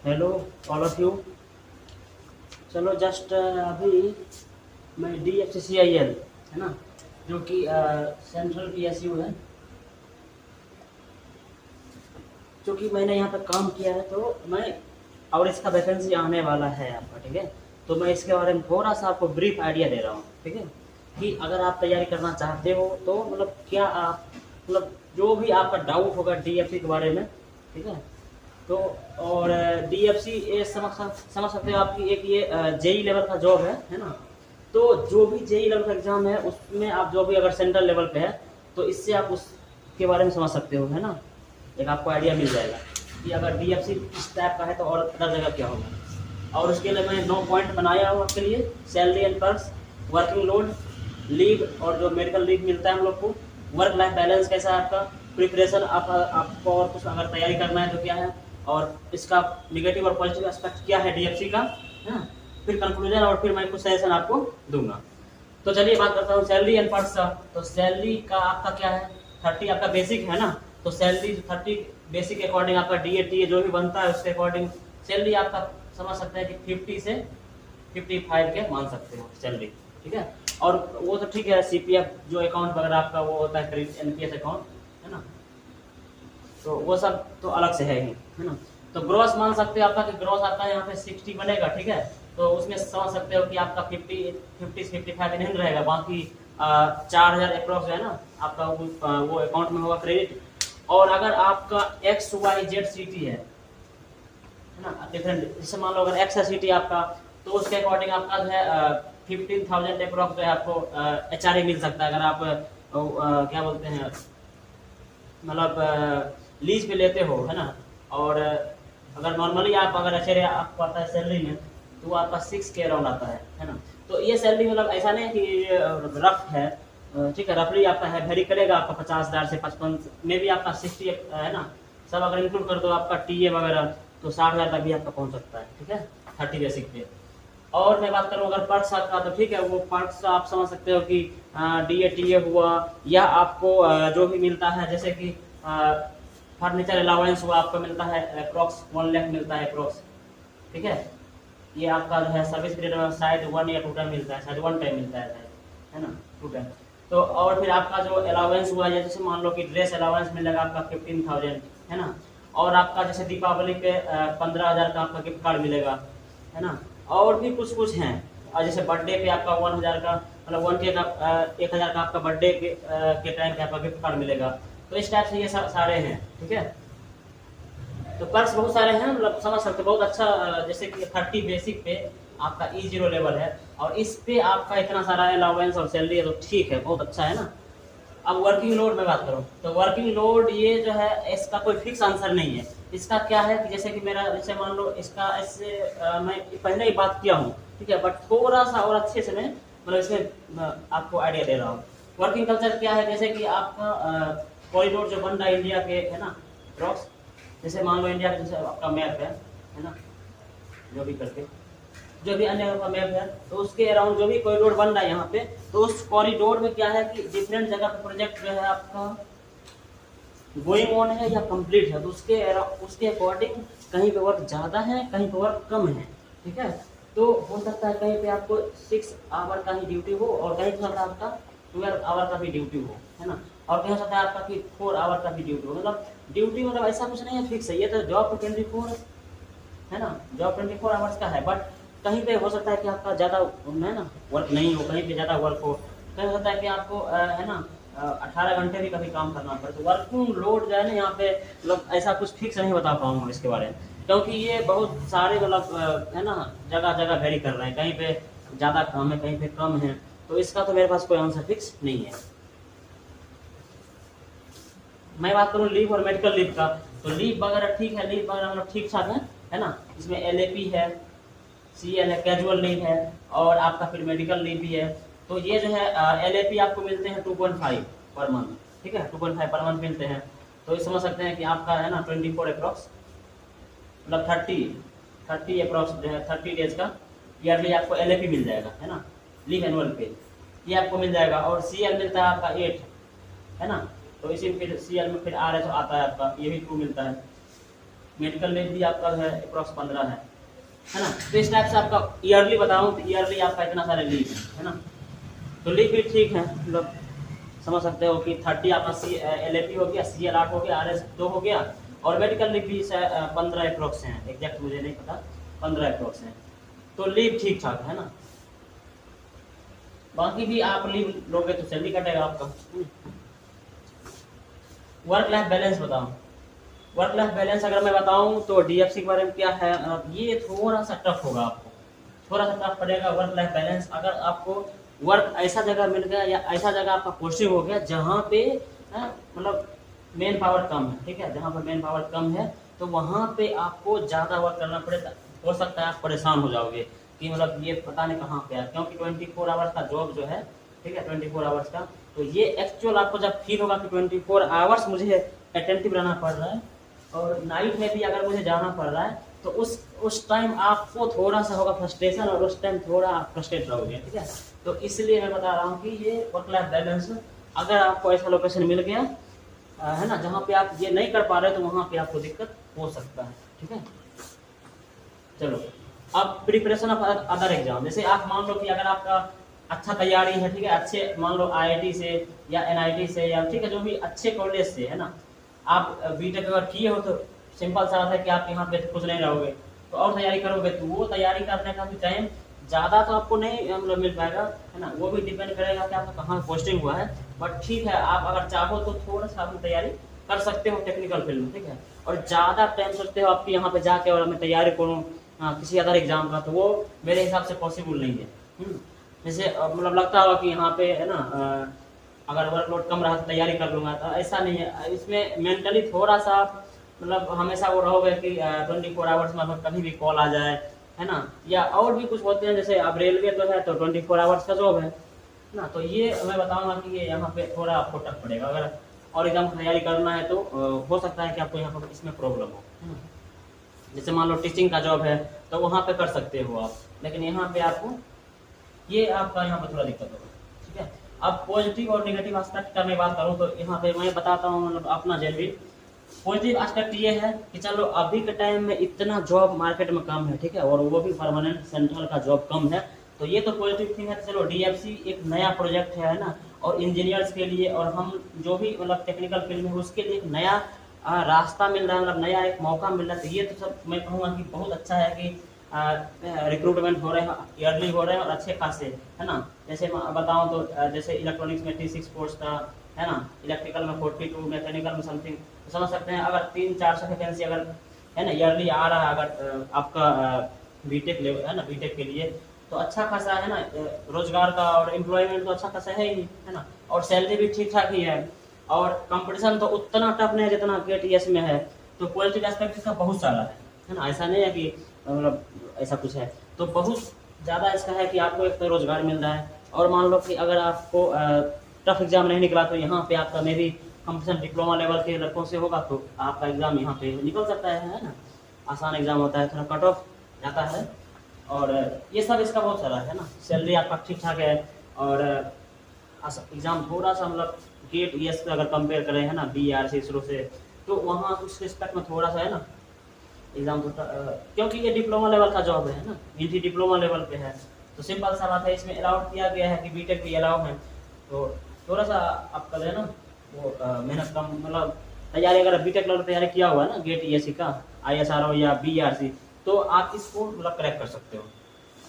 Hello all of you. चलो just अभी मैं DFCCIL है ना, जो कि सेंट्रल PSU है, जो कि मैंने यहाँ पर काम किया है, तो मैं और इसका वैकेंसी आने वाला है आपका, ठीक है। तो मैं इसके बारे में थोड़ा सा आपको ब्रीफ आइडिया दे रहा हूँ, ठीक है, कि अगर आप तैयारी करना चाहते हो तो मतलब क्या आप मतलब जो भी आपका डाउट होगा DFC के बारे में, ठीक है। तो और DFC ये समझ सकते हो आपकी एक ये JEE लेवल का जॉब है ना। तो जो भी JEE लेवल का एग्जाम है उसमें आप जो भी अगर सेंट्रल लेवल पे है तो इससे आप उसके बारे में समझ सकते हो, है ना। एक आपको आइडिया मिल जाएगा कि अगर DFC इस टाइप का है तो और अदर जगह क्या होगा। और उसके लिए मैंने 9 पॉइंट बनाया हूँ आपके लिए। Salary and perks, working load, leave और जो मेडिकल लीव मिलता है हम लोग को, वर्क लाइफ बैलेंस कैसा है आपका, प्रिपरेशन आपको और कुछ अगर तैयारी करना है तो क्या है, और इसका निगेटिव और पॉजिटिव एस्पेक्ट क्या है DFC का, है ना। फिर कंक्लूजन और फिर मैं कुछ सजेशन आपको दूंगा। तो चलिए बात करता हूँ सैलरी एंड पर्क्स का। तो सैलरी का आपका क्या है, 30 आपका बेसिक है ना। तो सैलरी 30 बेसिक के अकॉर्डिंग आपका DA जो भी बनता है उसके अकॉर्डिंग सैलरी आपका समझ सकते हैं कि 50 से 55 के मान सकते हो सैलरी, ठीक है। और वो तो ठीक है, CPF जो अकाउंट वगैरह आपका वो होता है NPS अकाउंट, है ना। तो वो सब तो अलग से है ही, है ना। तो ग्रॉस मान सकते हो आपका कि ग्रॉस आपका यहाँ पे 60 बनेगा, ठीक है। तो उसमें समझ सकते हो कि आपका 50 से 55 नहीं रहेगा, बाकी 4000 अप्रोक्स है ना आपका वो अकाउंट में होगा क्रेडिट। और अगर आपका XYZ सिटी है ना, डिफरेंट, जैसे मान लो अगर X है सिटी आपका, तो उसके अकॉर्डिंग आपका जो है 15,000 अप्रोक्स जो है आपको HRA मिल सकता है। अगर आप क्या बोलते हैं मतलब लीज पे लेते हो, है ना। और अगर नॉर्मली आप अगर HRA आपको आता है सैलरी में तो वो आपका 6K अराउंड आता है ना। तो ये सैलरी मतलब ऐसा नहीं कि रफ है, ठीक है, रफली आपका है, वेरी करेगा आपका 50,000 से 55 में भी आपका 60 है ना। सब अगर इंक्लूड कर दो आपका TA वगैरह तो 60,000 तक भी आपका पहुंच सकता है, ठीक है, 30 बेसिक पे। और मैं बात करूं अगर पर्क्स का तो ठीक है, वो पर्क्स आप समझ सकते हो कि DA हुआ, या आपको जो भी मिलता है जैसे कि फर्नीचर अलाउंस हुआ, आपको मिलता है अप्रोक्स 1 लाख मिलता है अप्रोक्स, ठीक है। ये आपका जो है सर्विस पीरियड में शायद 1 या 2 टाइम मिलता है, शायद 1 टाइम मिलता है ना, 2 टाइम। तो और फिर आपका जो अलाउंस हुआ, जैसे मान लो कि ड्रेस अलाउंस मिलेगा आपका 15,000, है ना। और आपका जैसे दीपावली पे 15,000 का आपका गिफ्ट कार्ड मिलेगा, है ना। और भी कुछ कुछ हैं, और जैसे बर्थडे पे आपका 1,000 का मतलब 1K का 1,000 का आपका बर्थडे के टाइम पे आपका गिफ्ट कार्ड मिलेगा। तो इस टाइप से ये सारे हैं, ठीक है। तो पर्क्स बहुत सारे हैं, मतलब समझ सकते हो बहुत अच्छा। जैसे कि 30 बेसिक पे आपका E0 लेवल है, और इस पे आपका इतना सारा अलाउंस और सैलरी है, तो ठीक है, बहुत अच्छा है ना। अब वर्किंग लोड में बात करूँ तो वर्किंग लोड ये जो है इसका कोई फिक्स आंसर नहीं है। इसका क्या है कि जैसे कि मेरा जैसे मान लो इसका ऐसे मैं पहले ही बात किया हूँ, ठीक है, बट थोड़ा सा और अच्छे से मैं मतलब इसमें आपको आइडिया दे रहा हूँ। वर्किंग कल्चर क्या है, जैसे कि आपका कॉरिडोर जो बन रहा है इंडिया के, है ना, ड्रॉप्स, जैसे मान लो इंडिया का जैसे आपका मैप है ना, जो भी करके जो भी अन्य का मैप है, तो उसके अराउंड जो भी कॉरिडोर बन रहा है यहाँ पे, तो उस कॉरिडोर में क्या है कि डिफरेंट जगह पे प्रोजेक्ट जो है आपका गोइंग ऑन है या कंप्लीट है, तो उसके अकॉर्डिंग कहीं पे वर्क ज़्यादा है, कहीं पे वर्क कम है, ठीक है। तो हो सकता है कहीं पे आपको 6 आवर का ही ड्यूटी हो, और कहीं पे आपका 12 आवर का भी ड्यूटी हो, है ना। और कहीं हो सकता है आपका कि 4 आवर का भी ड्यूटी हो, मतलब ड्यूटी मतलब ऐसा कुछ नहीं है फिक्स है, ये तो जॉब तो 24 है ना, जॉब 24 आवर्स का है। बट कहीं पे हो सकता है कि आपका ज़्यादा है ना वर्क नहीं हो, कहीं पे ज़्यादा वर्क हो, कहीं हो सकता है कि आपको है ना 18 घंटे भी कभी काम करना पड़े। तो वर्किंग लोड जो है ना यहाँ पे मतलब ऐसा कुछ फिक्स नहीं बता पाऊंगा इसके बारे में, क्योंकि ये बहुत सारे मतलब है ना जगह जगह वेरी कर रहे हैं, कहीं पे ज़्यादा काम है, कहीं पे कम है। तो इसका तो मेरे पास कोई आंसर फिक्स नहीं है। मैं बात करूँ लीव और मेडिकल लीव का, तो लीव वगैरह ठीक है, लीव वगैरह मतलब ठीक ठाक है ना। इसमें LAP है, CL है, कैजुअल लीव है, और आपका फिर मेडिकल लीव भी है। तो ये जो है LAP आपको मिलते हैं 2.5 पर मंथ, ठीक है, 2.5 पर मंथ मिलते हैं। तो ये समझ सकते हैं कि आपका है ना 24 अप्रॉक्स मतलब 30 अप्रॉक्स जो है 30 डेज का ईयरली आपको LAP मिल जाएगा, है ना, लीव एनुअल पे, ये आपको मिल जाएगा। और CL मिलता है आपका 8, है ना। तो इसी फिर CL में फिर RS आता है आपका, ये भी 2 मिलता है। मेडिकल लीव भी आपका है अप्रॉक्स 15 है ना। तो इस टाइप से आपका ईयरली बताऊँ तो ईयरली आपका इतना सारे लीव है ना। तो लीव भी ठीक है, मतलब समझ सकते हो कि 30 आपका LAP हो गया, CL 8 हो गया, RS 2 हो गया, और मेडिकल लीव भी 15 अप्रॉक्स हैं, एग्जैक्ट मुझे नहीं पता, 15 अप्रॉक्स हैं। तो लीव ठीक ठाक है ना। बाकी भी आप लीव लोगे तो सैलरी कटेगा आपका। वर्क लाइफ बैलेंस बताओ। वर्क लाइफ बैलेंस अगर मैं बताऊं तो DFC के बारे में क्या है, ये थोड़ा सा टफ होगा आपको, थोड़ा सा टफ पड़ेगा वर्क लाइफ बैलेंस। अगर आपको वर्क ऐसा जगह मिल गया या ऐसा जगह आपका पोस्टिंग हो गया जहाँ पे मतलब मेन पावर कम है, ठीक है, जहाँ पे मेन पावर कम है तो वहाँ पे आपको ज़्यादा वर्क करना पड़ेगा। हो सकता है आप परेशान हो जाओगे कि मतलब ये पता नहीं कहाँ पे है, क्योंकि 24 आवर्स का जॉब जो है, ठीक है, 24 आवर्स का, तो ये एक्चुअल आपको जब फील होगा कि 24 आवर्स मुझे अटेंटिव रहना पड़ रहा है और नाइट में भी अगर मुझे जाना पड़ रहा है, तो उस टाइम आपको थोड़ा सा होगा फ्रस्ट्रेशन और उस टाइम थोड़ा आप फ्रस्ट्रेट रहोगे, ठीक है। तो इसलिए मैं बता रहा हूँ कि ये वर्क लाइफ बैलेंस अगर आपको ऐसा लोकेशन मिल गया है ना जहाँ पे आप ये नहीं कर पा रहे तो वहाँ पे आपको दिक्कत हो सकता है, ठीक है। चलो अब प्रिपरेशन ऑफ अदर एग्जाम, जैसे आप मान लो कि अगर आपका अच्छा तैयारी है, ठीक है, अच्छे मान लो IIT से या NIT से या ठीक है जो भी अच्छे कॉलेज से है ना, आप बीटेक अगर किए हो तो सिंपल सा बात है कि आप यहाँ पे खुश नहीं रहोगे, तो और तैयारी करोगे तो वो तैयारी करने का भी टाइम ज़्यादा तो आपको नहीं मतलब मिल पाएगा, है ना। वो भी डिपेंड करेगा कि आपका कहाँ पोस्टिंग हुआ है, बट ठीक है आप अगर चाहो तो थोड़ा सा अपनी तैयारी कर सकते हो टेक्निकल फील्ड में, ठीक है। और ज़्यादा टाइम सोचते हो आपकी यहाँ पे जाके और मैं तैयारी करूँ किसी अदर एग्जाम का, तो वो मेरे हिसाब से पॉसिबल नहीं है। जैसे मतलब लगता होगा कि यहाँ पे है ना अगर वर्कलोड कम रहा तो तैयारी कर लूँगा, तो ऐसा नहीं है। इसमें मेंटली थोड़ा सा मतलब हमेशा वो रहोगे कि 24 आवर्स में कभी भी कॉल आ जाए, है ना, या और भी कुछ होते हैं, जैसे अब रेलवे तो है तो 24 आवर्स का जॉब है ना। तो ये मैं बताऊंगा कि ये यहाँ पे थोड़ा आपको टफ पड़ेगा। अगर और एग्जाम की तैयारी करना है तो हो सकता है कि आपको यहाँ पर इसमें प्रॉब्लम हो, है ना। जैसे मान लो टीचिंग का जॉब है तो वहाँ पे कर सकते हो आप, लेकिन यहाँ पे आपको ये आपका यहाँ पर थोड़ा दिक्कत होगा, ठीक है। अब पॉजिटिव और नेगेटिव एस्पेक्ट का मैं बात करूँ तो यहाँ पे मैं बताता हूँ मतलब अपना जेनविन पॉजिटिव एस्पेक्ट ये है कि चलो अभी के टाइम में इतना जॉब मार्केट में कम है, ठीक है, और वो भी परमानेंट सेंट्रल का जॉब कम है, तो ये तो पॉजिटिव थिंग है। चलो DFC एक नया प्रोजेक्ट है ना, और इंजीनियर्स के लिए और हम जो भी मतलब टेक्निकल फील्ड में उसके लिए एक नया रास्ता मिल रहा है, मतलब नया एक मौका मिल रहा है। तो ये तो सब मैं कहूँगा कि बहुत अच्छा है कि रिक्रूटमेंट हो रहे हैं, ईयरली हो रहे हैं और अच्छे खासे, है ना। जैसे मैं बताऊँ तो जैसे इलेक्ट्रॉनिक्स में 36 पोस्ट था, है ना, इलेक्ट्रिकल में 42, मैकेनिकल में समथिंग, तो समझ सकते हैं अगर 300-400 वैकेंसी अगर है ना ईयरली आ रहा है, अगर आपका बीटेक लेवल है ना, बीटेक के लिए तो अच्छा खासा है ना रोजगार का और एम्प्लॉयमेंट तो अच्छा खासा है ही, है ना, और सैलरी भी ठीक ठाक ही है, और कंपटीशन तो उतना टफ नहीं है जितना GATE में है। तो पॉजिटिव एस्पेक्ट इसका बहुत सारा है ना, ऐसा नहीं है कि मतलब ऐसा कुछ है, तो बहुत ज़्यादा इसका है कि आपको एक तो रोजगार मिल रहा है, और मान लो कि अगर आपको टफ एग्जाम नहीं निकला तो यहाँ पे आपका मे भी कंपटीशन डिप्लोमा लेवल के लड़कों से होगा तो आपका एग्जाम यहाँ पे निकल सकता है ना। आसान एग्जाम होता है, थोड़ा कट ऑफ जाता है, और ये सब इसका बहुत सारा है ना। सैलरी आपका ठीक ठाक है, और एग्जाम थोड़ा सा मतलब GATE से अगर कंपेयर करें है ना BRC इसरो से, तो वहाँ उस रिस्पेक्ट में थोड़ा सा है ना एग्जाम तो क्योंकि ये डिप्लोमा लेवल का जॉब है ना, इनकी डिप्लोमा लेवल पे है, तो सिंपल सा बात है। इसमें अलाउड किया गया है कि बीटेक भी अलाउ है, तो थोड़ा सा आपका जो है ना वो मेहनत कम, मतलब तैयारी अगर बीटेक लेवल तैयारी किया हुआ है ना GATE का ISRO या BRC, तो आप इसको मतलब क्रैक कर सकते हो।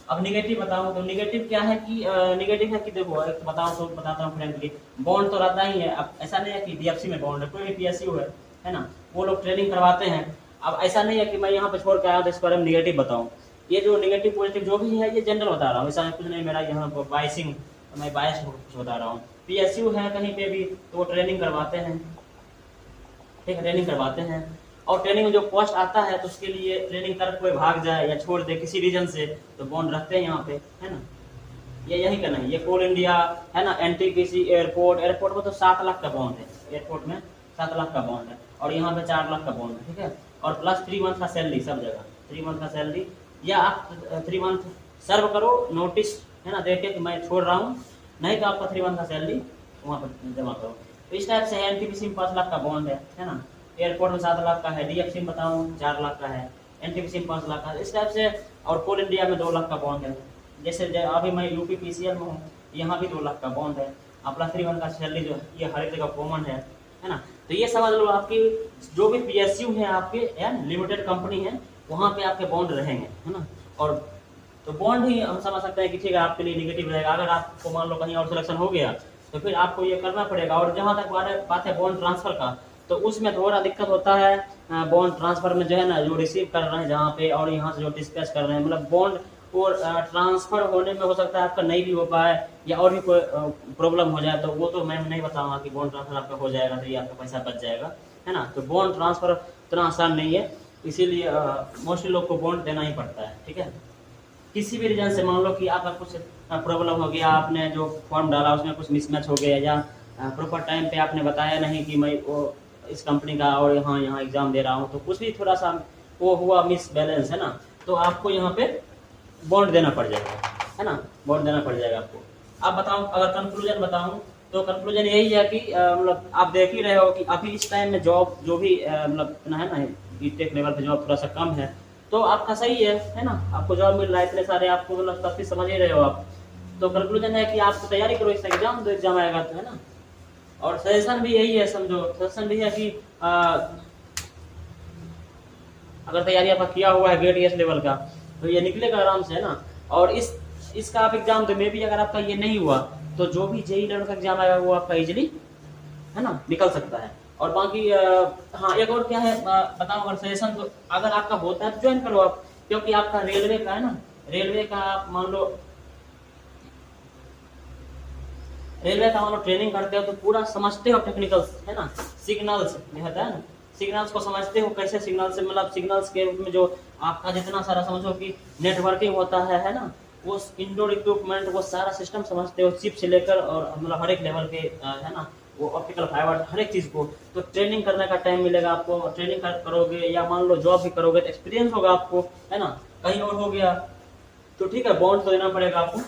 अब निगेटिव बताऊं तो निगेटिव क्या है कि निगेटिव है कि देखो एक बताऊं तो बताता हूँ फ्रेंकली, बॉन्ड तो रहता ही है। अब ऐसा नहीं है कि DFC में बॉन्ड है, कोई भी PSU है ना, वो लोग ट्रेनिंग करवाते हैं। अब ऐसा नहीं है कि मैं यहाँ पे छोड़ के आया तो इस बारे में निगेटिव बताऊँ। ये जो निगेटिव पॉजिटिव जो भी है ये जनरल बता रहा हूँ, ऐसा कुछ नहीं मेरा यहाँ बायसिंग, मैं बायस कुछ बता रहा हूँ। PSU है कहीं पे भी तो वो ट्रेनिंग करवाते हैं, ठीक है, ट्रेनिंग करवाते हैं, और ट्रेनिंग में जो कॉस्ट आता है तो उसके लिए ट्रेनिंग कर कोई भाग जाए या छोड़ दे किसी रीजन से तो बॉन्ड रखते हैं यहाँ पे, है ना। ये यही का नहीं, ये कोल इंडिया है ना, NTPC एयरपोर्ट में तो 7 लाख का बॉन्ड है, एयरपोर्ट में 7 लाख का बॉन्ड है, और यहाँ पे 4 लाख का बॉन्ड है, ठीक है, और प्लस 3 मंथ का सैलरी सब जगह, 3 मंथ का सैलरी, या आप 3 मंथ सर्व करो नोटिस, है ना, देखे कि मैं छोड़ रहा हूँ, नहीं तो आपका 3 मंथ का सैलरी वहाँ पर जमा करो। तो इस टाइप से है। NTPC में 5 लाख का बॉन्ड है ना, एयरपोर्ट में 7 लाख का है, डीएफ सिम बताऊँ 4 लाख का है, एनटीपी सिम 5 लाख का, इस टाइप से। और कोल इंडिया में 2 लाख का बॉन्ड है। जैसे अभी मैं यूपी पीसीएल में हूँ, यहाँ भी 2 लाख का बॉन्ड है। आप +3 का सैलरी जो ये हर एक जगह कॉमन है ना। तो ये समझ लो आपकी जो भी पीएसयू है आपके या लिमिटेड कंपनी है, वहाँ पे आपके बॉन्ड रहेंगे, है ना। और तो बॉन्ड ही हम समझ सकते हैं कि ठीक है आपके लिए निगेटिव रहेगा। अगर आपको मान लो कहीं और सिलेक्शन हो गया तो फिर आपको ये करना पड़ेगा। और जहाँ तक बात है बॉन्ड ट्रांसफर का, तो उसमें थोड़ा दिक्कत होता है। बॉन्ड ट्रांसफर में जो है ना, जो रिसीव कर रहे हैं जहाँ पे और यहाँ से जो डिस्कस कर रहे हैं, मतलब बॉन्ड और ट्रांसफर होने में हो सकता है आपका नहीं भी हो पाए या और भी कोई प्रॉब्लम हो जाए, तो वो तो मैं नहीं बताऊंगा कि बॉन्ड ट्रांसफर आपका हो जाएगा तो ये आपका पैसा बच जाएगा, है ना। तो बॉन्ड ट्रांसफर इतना आसान नहीं है, इसीलिए मोस्टली लोग को बॉन्ड देना ही पड़ता है, ठीक है। किसी भी रीजन से मान लो कि आपका कुछ प्रॉब्लम हो गया, आपने जो फॉर्म डाला उसमें कुछ मिसमैच हो गया, या प्रॉपर टाइम पे आपने बताया नहीं कि मैं वो इस कंपनी का और यहाँ एग्ज़ाम दे रहा हूँ, तो कुछ भी थोड़ा सा वो हुआ मिस बैलेंस, है ना, तो आपको यहाँ पे बॉन्ड देना पड़ जाएगा, है ना, बॉन्ड देना पड़ जाएगा आपको। अब बताऊँ, अगर कंक्लूजन बताऊँ तो कंक्लूजन यही है कि मतलब आप देख ही रहे हो कि अभी इस टाइम में जॉब जो भी मतलब है ना, बीटेक लेवल पे जॉब थोड़ा सा कम है, तो आपका सही है ना, आपको जॉब मिल रहा है, इतने सारे आपको मतलब सब चीज़ समझ ही रहे हो आप। तो कंक्लूजन है कि आप तैयारी करो इस एग्जाम, तो एग्जाम आएगा तो, है ना। और सजेशन भी यही है, समझो सजेशन भी है कि अगर तैयारी आपका किया हुआ है गेट एस लेवल का, तो ये निकलेगा आराम से, है ना। और इसका आप एग्जाम दो, मे भी अगर आपका ये नहीं हुआ तो जो भी जेई लेवल का एग्जाम आएगा वो आपका इजीली, है ना, निकल सकता है। और बाकी हाँ एक और क्या है बताओ, अगर सजेशन, तो अगर आपका होता है तो ज्वाइन करो आप, क्योंकि आपका रेलवे का है ना, रेलवे का आप मान लो ट्रेनिंग करते हो तो पूरा समझते हो टेक्निकल, है ना। सिग्नल्स होता है ना, सिग्नल्स को समझते हो, कैसे सिग्नल से मतलब सिग्नल्स के रूप में जो आपका जितना सारा समझो कि नेटवर्किंग होता है ना, वो इंडोर इक्विपमेंट वो सारा सिस्टम समझते हो, चिप से लेकर और मतलब हर एक लेवल के, है ना, वो ऑप्टिकल फाइबर हर एक चीज़ को। तो ट्रेनिंग करने का टाइम मिलेगा आपको, ट्रेनिंग करोगे या मान लो जॉब भी करोगे तो एक्सपीरियंस होगा आपको, है ना। कहीं और हो गया तो ठीक है, बॉन्ड तो देना पड़ेगा आपको,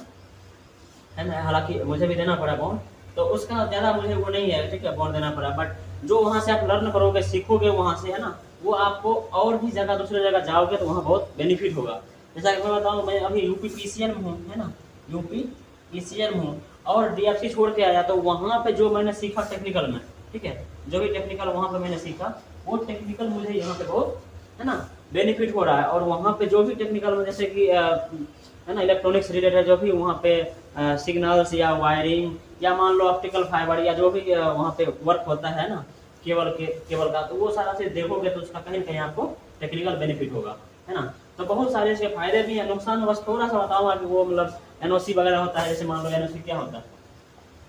है ना, हालांकि मुझे भी देना पड़ा बॉन्ड, तो उसका ज़्यादा मुझे वो नहीं है, ठीक है, बॉन्ड देना पड़ा। बट जो वहाँ से आप लर्न करोगे, सीखोगे वहाँ से, है ना, वो आपको और भी जगह दूसरे जगह जाओगे तो वहाँ बहुत बेनिफिट होगा। जैसा कि मैं बताऊँ, मैं अभी यूपी पीसीएन में हूँ, है ना, यूपी पीसीएन में हूँ, और डीएफसी छोड़ के आया, तो वहाँ पे जो मैंने सीखा टेक्निकल में, ठीक है, जो भी टेक्निकल वहाँ पे मैंने सीखा, वो टेक्निकल मुझे यहाँ पे बहुत, है ना, बेनिफिट हो रहा है। और वहाँ पे जो भी टेक्निकल में जैसे कि है ना, इलेक्ट्रॉनिक्स रिलेटेड जो भी वहाँ पे सिग्नल्स या वायरिंग या मान लो ऑप्टिकल फाइबर या जो भी वहाँ पे वर्क होता है ना, केबल का, तो वो सारा चीज़ देखोगे तो उसका कहीं ना कहीं आपको टेक्निकल बेनिफिट होगा, है ना। तो बहुत सारे इसके फायदे भी हैं, नुकसान बस थोड़ा सा बताऊंगा कि वो मतलब एनओसी वगैरह होता है। जैसे मान लो एनओसी क्या होता है,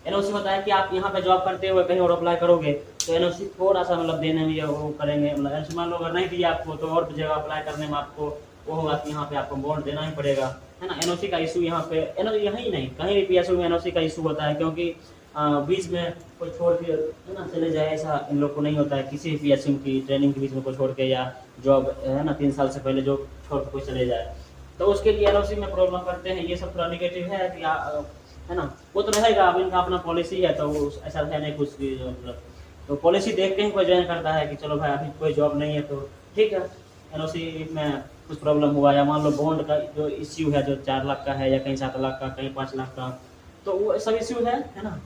एनओसी होता है कि आप यहाँ पे जॉब करते हुए कहीं और अप्लाई करोगे तो एनओसी थोड़ा सा मतलब देने में वो करेंगे, मतलब एनओसी मान लो अगर नहीं दिया आपको तो और जगह अप्लाई करने में आपको वो होगा कि यहाँ पे आपको बॉन्ड देना ही पड़ेगा, है ना। एनओसी का इशू यहाँ पे यहाँ ही नहीं, कहीं भी पीएसयू में एनओसी का इशू होता है, क्योंकि बीच में कोई छोड़ के, है ना, चले जाए, ऐसा इन लोग को नहीं होता है। किसी भी पीएसयू की ट्रेनिंग के बीच में कोई छोड़ के या जॉब, है ना, 3 साल से पहले जो छोड़ के कोई चले जाए, तो उसके लिए एनओसी में प्रॉब्लम करते हैं। ये सब थोड़ा निगेटिव है कि है ना, वो तो रहेगा, अब इनका अपना पॉलिसी है, तो वो ऐसा है नहीं कुछ भी मतलब, तो पॉलिसी देख के ही कोई ज्वाइन करता है कि चलो भाई अभी कोई जॉब नहीं है तो ठीक है। एनओसी में कुछ प्रॉब्लम हुआ या मान लो बॉन्ड का जो इश्यू है जो 4 लाख का है या कहीं 7 लाख का, कहीं 5 लाख का, तो वो सब इश्यू है ना।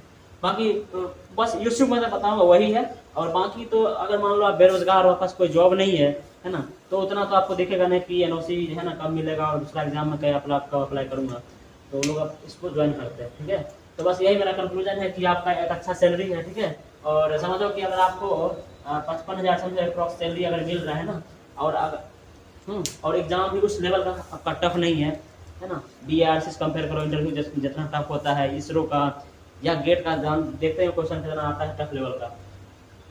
बाकी तो बस इश्यू मैं बताऊँगा वही है। और बाकी तो अगर मान लो आप बेरोजगार हो, पास कोई जॉब नहीं है ना, तो उतना तो आपको दिखेगा नहीं कि एनओसी है ना कब मिलेगा और दूसरा एग्जाम में क्या अप्लाई करूँगा, तो लोग आप इसको ज्वाइन करते हैं, ठीक है। तो बस यही मेरा कंक्लूजन है कि आपका एक अच्छा सैलरी है, ठीक है। और समझो कि अगर आपको 55,000 समझो अप्रॉक्स सैलरी अगर मिल रहा है ना, और अगर और एग्जाम भी उस लेवल का आपका टफ नहीं है ना, बीआरसी से कंपेयर करो, इंटरव्यू जितना टफ होता है इसरो का या गेट का, जान देखते हैं क्वेश्चन कितना आता है टफ लेवल का,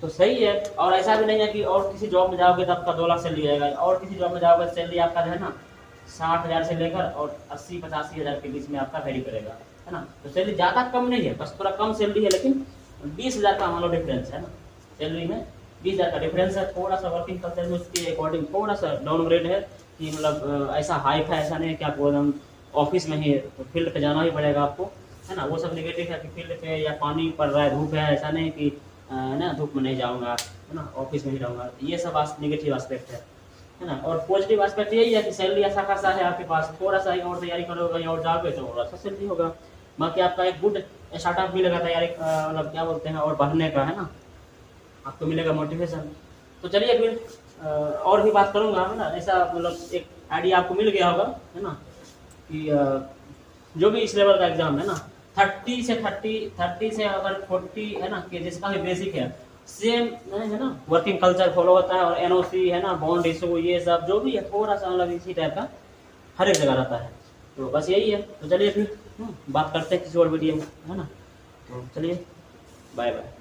तो सही है। और ऐसा भी नहीं है कि और किसी जॉब में जाओगे तो आपका 2 लाख सैलरी आएगा, और किसी जॉब में जाओगे सैलरी आपका जो है ना 60,000 से लेकर और 80-85,000 के बीच में आपका वेरी करेगा, है ना। तो सैलरी ज़्यादा कम नहीं है, बस थोड़ा कम सैलरी है, लेकिन 20,000 का मान लो डिफरेंस है ना, सैलरी में 20,000 का डिफरेंस है। थोड़ा सा वर्किंग कल्चर में उसके अकॉर्डिंग थोड़ा सा डाउनग्रेड है कि मतलब ऐसा हाइक है, ऐसा नहीं है कि आपको एकदम ऑफिस में ही फील्ड पे जाना ही पड़ेगा आपको, है ना। वो सब निगेटिव है कि फील्ड पे या पानी पड़ रहा है, धूप है, ऐसा नहीं कि ना धूप में नहीं जाऊँगा, है ना, ऑफिस में ही रहूँगा। ये सब नेगेटिव एस्पेक्ट है ना। और पॉजिटिव एस्पेक्ट यही है कि सैलरी अच्छा खासा है आपके पास, थोड़ा सा और तैयारी करोगे कहीं और जाओगे तो और अच्छा सैलरी होगा। बाकी आपका एक गुड स्टार्टअप मिलेगा तैयारी, मतलब क्या बोलते हैं, और बढ़ने का, है ना, आपको मिलेगा मोटिवेशन। तो चलिए फिर और भी बात करूँगा, है ना। ऐसा मतलब एक आइडिया आपको मिल गया होगा, है ना, कि जो भी इस लेवल का एग्जाम है ना, 30 से अगर 40, है ना, कि जिसका भी बेसिक है सेम, है ना, वर्किंग कल्चर फॉलो होता है, और एनओसी, है ना, बॉन्ड इशू, ये सब जो भी है थोड़ा सा मतलब इसी टाइप का हर एक जगह रहता है। तो बस यही है। तो चलिए फिर बात करते हैं किसी और वीडियो में, है ना। तो चलिए, बाय बाय।